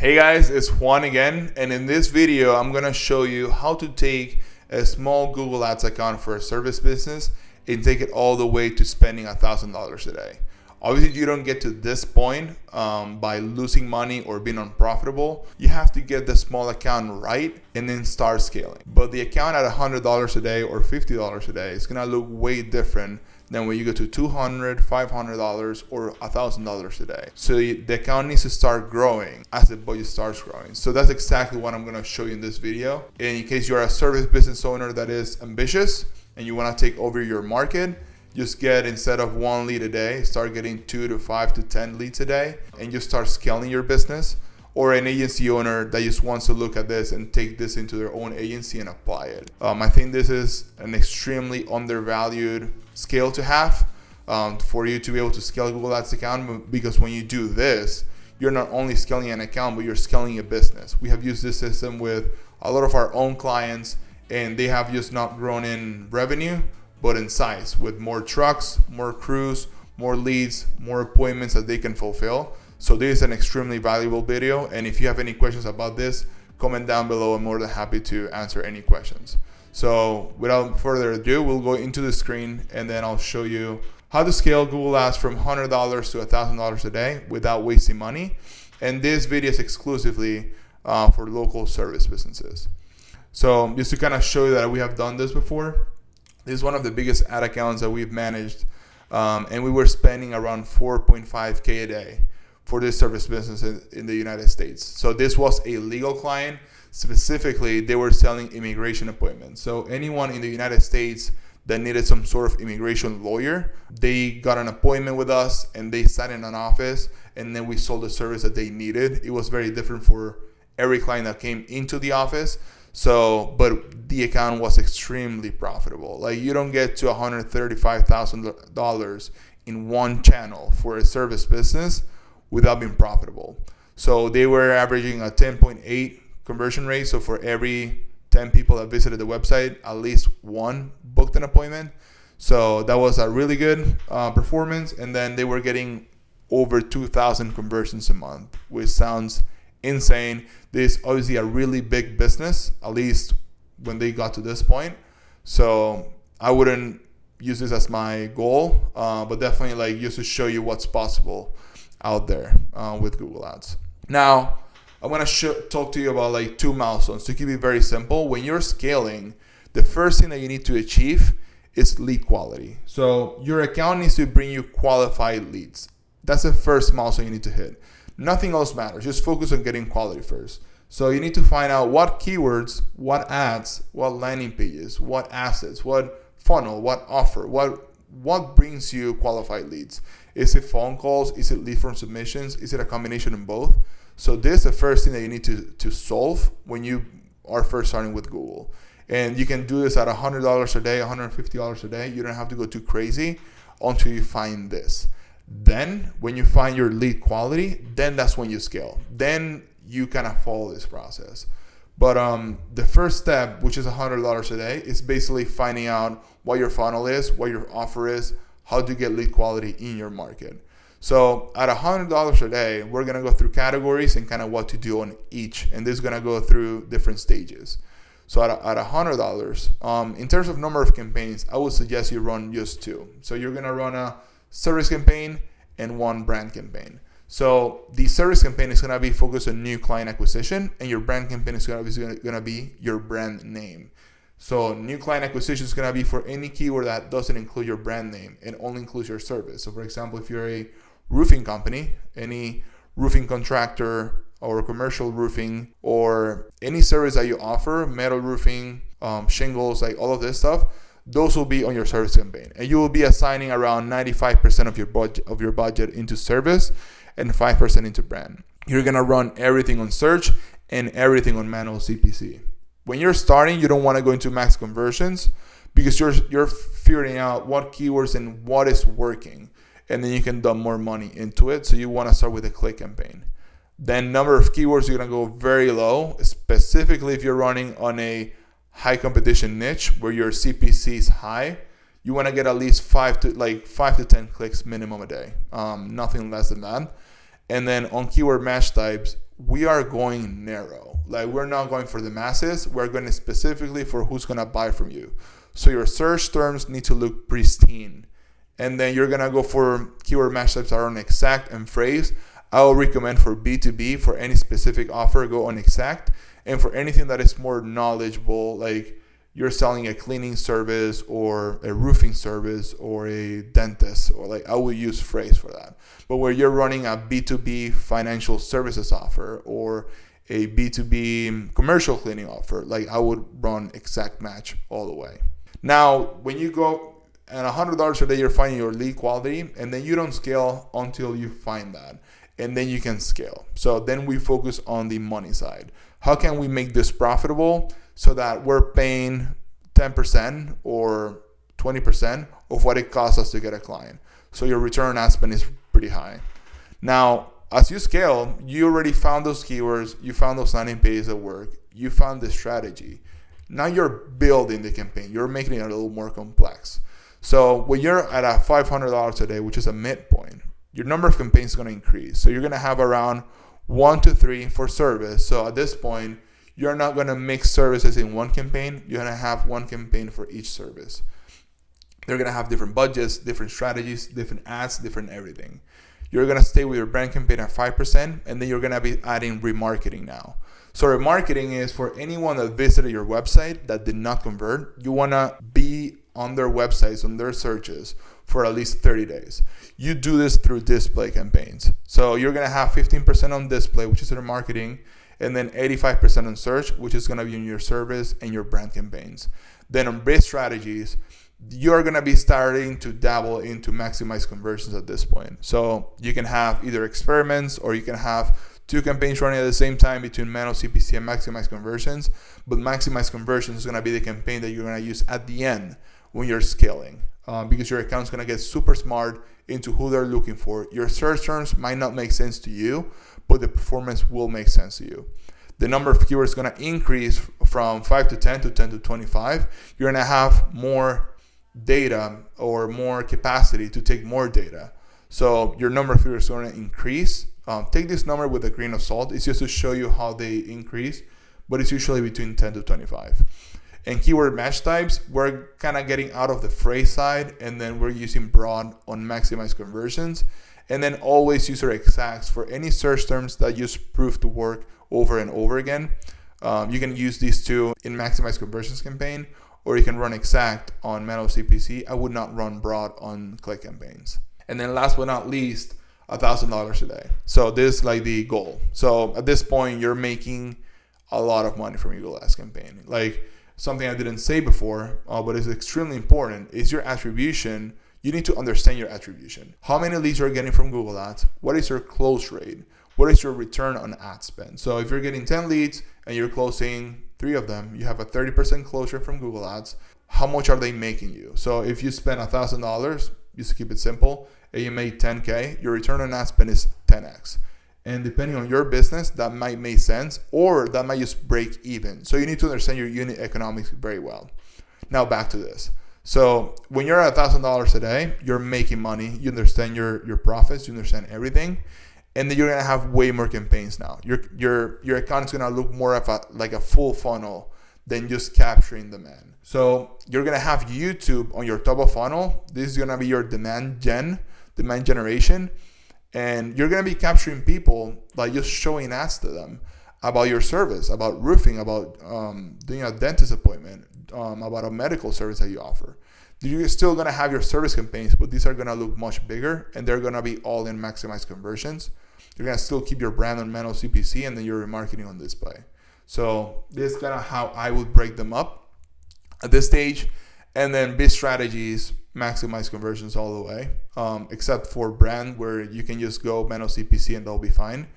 Hey guys, it's Juan again, and in this video I'm going to show you how to take a small Google Ads account for a service business and take it all the way to spending $1,000 a day. Obviously, you don't get to this point by losing money or being unprofitable. You have to get the small account right and then start scaling. But the account at $100 a day or $50 a day is going to look way different than when you go to $200, $500, or $1,000 a day. So the account needs to start growing as the budget starts growing. So that's exactly what I'm going to show you in this video. And in case you're a service business owner that is ambitious and you want to take over your market, just get, instead of 1 lead a day, start getting 2 to 5 to 10 leads a day, and just start scaling your business. Or an agency owner that just wants to look at this and take this into their own agency and apply it. I think this is an extremely undervalued skill to have for you to be able to scale a Google Ads account, because when you do this, you're not only scaling an account, but you're scaling a business. We have used this system with a lot of our own clients, and they have just not grown in revenue, but in size, with more trucks, more crews, more leads, more appointments that they can fulfill. So this is an extremely valuable video, and if you have any questions about this, comment down below. I'm more than happy to answer any questions. So without further ado, we'll go into the screen and then I'll show you how to scale Google Ads from $100 to $1,000 a day without wasting money. And this video is exclusively for local service businesses. So just to kind of show you that we have done this before, this is one of the biggest ad accounts that we've managed, and we were spending around $4.5K a day for this service business in the United States. So this was a legal client. Specifically, they were selling immigration appointments. So anyone in the United States that needed some sort of immigration lawyer, they got an appointment with us and they sat in an office, and then we sold the service that they needed. It was very different for every client that came into the office. So, but the account was extremely profitable. Like, you don't get to $135,000 in one channel for a service business without being profitable. So they were averaging a 10.8 conversion rate. So for every 10 people that visited the website, at least one booked an appointment. So that was a really good performance. And then they were getting over 2,000 conversions a month, which sounds insane. This is obviously a really big business, at least when they got to this point. So I wouldn't use this as my goal, but definitely like just to show you what's possible out there with Google Ads. Now, I'm going to talk to you about like 2 milestones to keep it very simple. When you're scaling, the first thing that you need to achieve is lead quality. So your account needs to bring you qualified leads. That's the first milestone you need to hit. Nothing else matters. Just focus on getting quality first. So you need to find out what keywords, what ads, what landing pages, what assets, what funnel, what offer, what brings you qualified leads. Is it phone calls? Is it lead form submissions? Is it a combination of both? So this is the first thing that you need to solve when you are first starting with Google. And you can do this at $100 a day, $150 a day. You don't have to go too crazy until you find this. Then when you find your lead quality, then that's when you scale. Then you kind of follow this process. But the first step, which is $100 a day, is basically finding out what your funnel is, what your offer is, how to get lead quality in your market. So at $100 a day, we're going to go through categories and kind of what to do on each. And this is going to go through different stages. So at $100, in terms of number of campaigns, I would suggest you run just 2. So you're going to run a service campaign and 1 brand campaign. So the service campaign is going to be focused on new client acquisition, and your brand campaign is going to be your brand name. So new client acquisition is going to be for any keyword that doesn't include your brand name and only includes your service. So for example, if you're a roofing company, any roofing contractor or commercial roofing, or any service that you offer, metal roofing, shingles, like all of this stuff, those will be on your service campaign. And you will be assigning around 95% of your budget into service and 5% into brand. You're going to run everything on search and everything on manual CPC. When you're starting, you don't want to go into max conversions because you're figuring out what keywords and what is working, and then you can dump more money into it. So you want to start with a click campaign. Then number of keywords, you're going to go very low, specifically if you're running on a high competition niche where your CPC is high. You want to get at least 5 to 10 clicks minimum a day, nothing less than that. And then on keyword match types, we are going narrow. Like, we're not going for the masses. We're going specifically for who's going to buy from you. So your search terms need to look pristine. And then you're going to go for keyword match types that are on exact and phrase. I will recommend for B2B, for any specific offer, go on exact. And for anything that is more knowledgeable, like you're selling a cleaning service or a roofing service or a dentist, or like, I will use phrase for that. But where you're running a B2B financial services offer or a B2B commercial cleaning offer, like, I would run exact match all the way. Now, when you go at $100 a day, you're finding your lead quality, and then you don't scale until you find that. And then you can scale. So then we focus on the money side. How can we make this profitable so that we're paying 10% or 20% of what it costs us to get a client? So your return on ad spend is pretty high. Now, as you scale, you already found those keywords, you found those landing pages that work, you found the strategy. Now you're building the campaign. You're making it a little more complex. So when you're at a $500 a day, which is a midpoint, your number of campaigns is going to increase. So you're going to have around 1 to 3 for service. So at this point, you're not going to mix services in one campaign. You're going to have one campaign for each service. They're going to have different budgets, different strategies, different ads, different everything. You're going to stay with your brand campaign at 5%, and then you're going to be adding remarketing now. So remarketing is for anyone that visited your website that did not convert. You want to be on their websites, on their searches for at least 30 days. You do this through display campaigns. So you're going to have 15% on display, which is remarketing, and then 85% on search, which is going to be in your service and your brand campaigns. Then on base strategies, you're going to be starting to dabble into maximize conversions at this point. So you can have either experiments, or you can have 2 campaigns running at the same time between Manual CPC and Maximize Conversions. But Maximize Conversions is going to be the campaign that you're going to use at the end when you're scaling, because your account's going to get super smart into who they're looking for. Your search terms might not make sense to you, but the performance will make sense to you. The number of keywords is going to increase from 5 to 10 to 10 to 25. You're going to have more data or more capacity to take more data. So your number of keywords is going to increase. Take this number with a grain of salt. It's just to show you how they increase, but it's usually between 10 to 25. And keyword match types, we're kind of getting out of the phrase side, and then we're using broad on maximize conversions. And then always use your exacts for any search terms that just prove to work over and over again. You can use these two in maximize conversions campaign, or you can run exact on Manual CPC. I would not run broad on click campaigns. And then last but not least, $1,000 a day. So this is like the goal. So at this point, you're making a lot of money from your Google Ads campaign. Like, something I didn't say before, but is extremely important, is your attribution. You need to understand your attribution. How many leads you're getting from Google Ads? What is your close rate? What is your return on ad spend? So if you're getting 10 leads and you're closing 3 of them, you have a 30% close rate from Google Ads. How much are they making you? So if you spend $1,000, just to keep it simple, and you make 10K, your return on ad spend is 10x. And depending on your business, that might make sense, or that might just break even. So you need to understand your unit economics very well. Now back to this. So when you're at $1,000 a day, you're making money. You understand your profits. You understand everything. And then you're going to have way more campaigns now. Your account is going to look more of like a full funnel than just capturing demand. So you're going to have YouTube on your top of funnel. This is going to be your demand generation. And you're going to be capturing people by just showing ads to them about your service, about roofing, about doing a dentist appointment, about a medical service that you offer. You're still going to have your service campaigns, but these are going to look much bigger, and they're going to be all in maximize conversions. You're going to still keep your brand on Manual CPC, and then your remarketing on display. So this is kind of how I would break them up at this stage. And then bid strategies, maximize conversions all the way, except for brand, where you can just go Manual CPC and they'll be fine.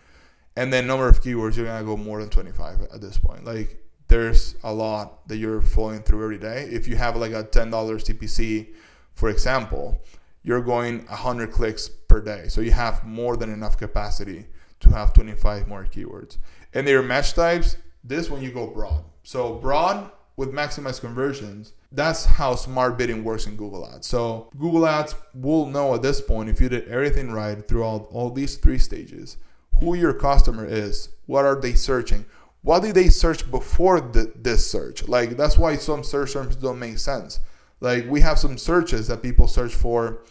And then number of keywords, you're going to go more than 25 at this point. Like, there's a lot that you're flowing through every day. If you have like a $10 CPC, for example, you're going 100 clicks per day. So you have more than enough capacity to have 25 more keywords. And their match types, this when you go broad. So broad, with maximized conversions. That's how smart bidding works in Google Ads. So Google Ads will know at this point, if you did everything right throughout all these 3 stages, who your customer is, what are they searching, what did they search before this search. Like, that's why some search terms don't make sense. Like, we have some searches that people search for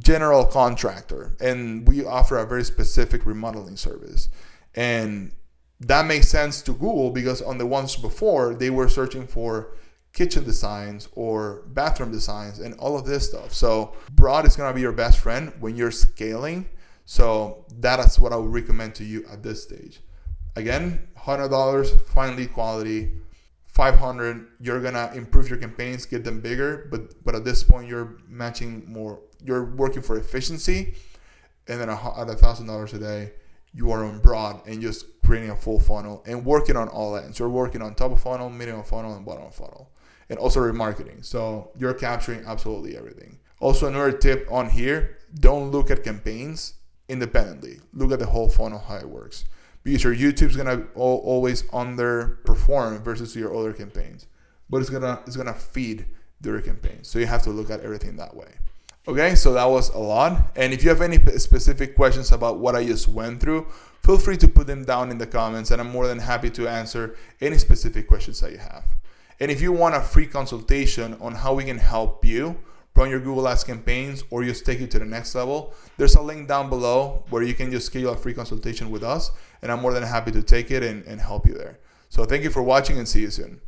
general contractor, and we offer a very specific remodeling service. And that makes sense to Google because on the ones before, they were searching for kitchen designs or bathroom designs and all of this stuff. So broad is going to be your best friend when you're scaling. So that is what I would recommend to you at this stage. Again, $100, find lead quality. $500, you're gonna improve your campaigns, get them bigger, but at this point you're matching more, you're working for efficiency. And then at $1,000 a day, you are on broad and just creating a full funnel and working on all ends. You're working on top of funnel, middle of funnel, and bottom of funnel, and also remarketing. So you're capturing absolutely everything. Also, another tip on here: don't look at campaigns independently. Look at the whole funnel, how it works. Because your YouTube's gonna always underperform versus your other campaigns, but it's gonna feed their campaigns. So you have to look at everything that way. Okay, so that was a lot. And if you have any specific questions about what I just went through, feel free to put them down in the comments, and I'm more than happy to answer any specific questions that you have. And if you want a free consultation on how we can help you run your Google Ads campaigns or just take it to the next level, there's a link down below where you can just schedule a free consultation with us, and I'm more than happy to take it and help you there. So thank you for watching, and see you soon.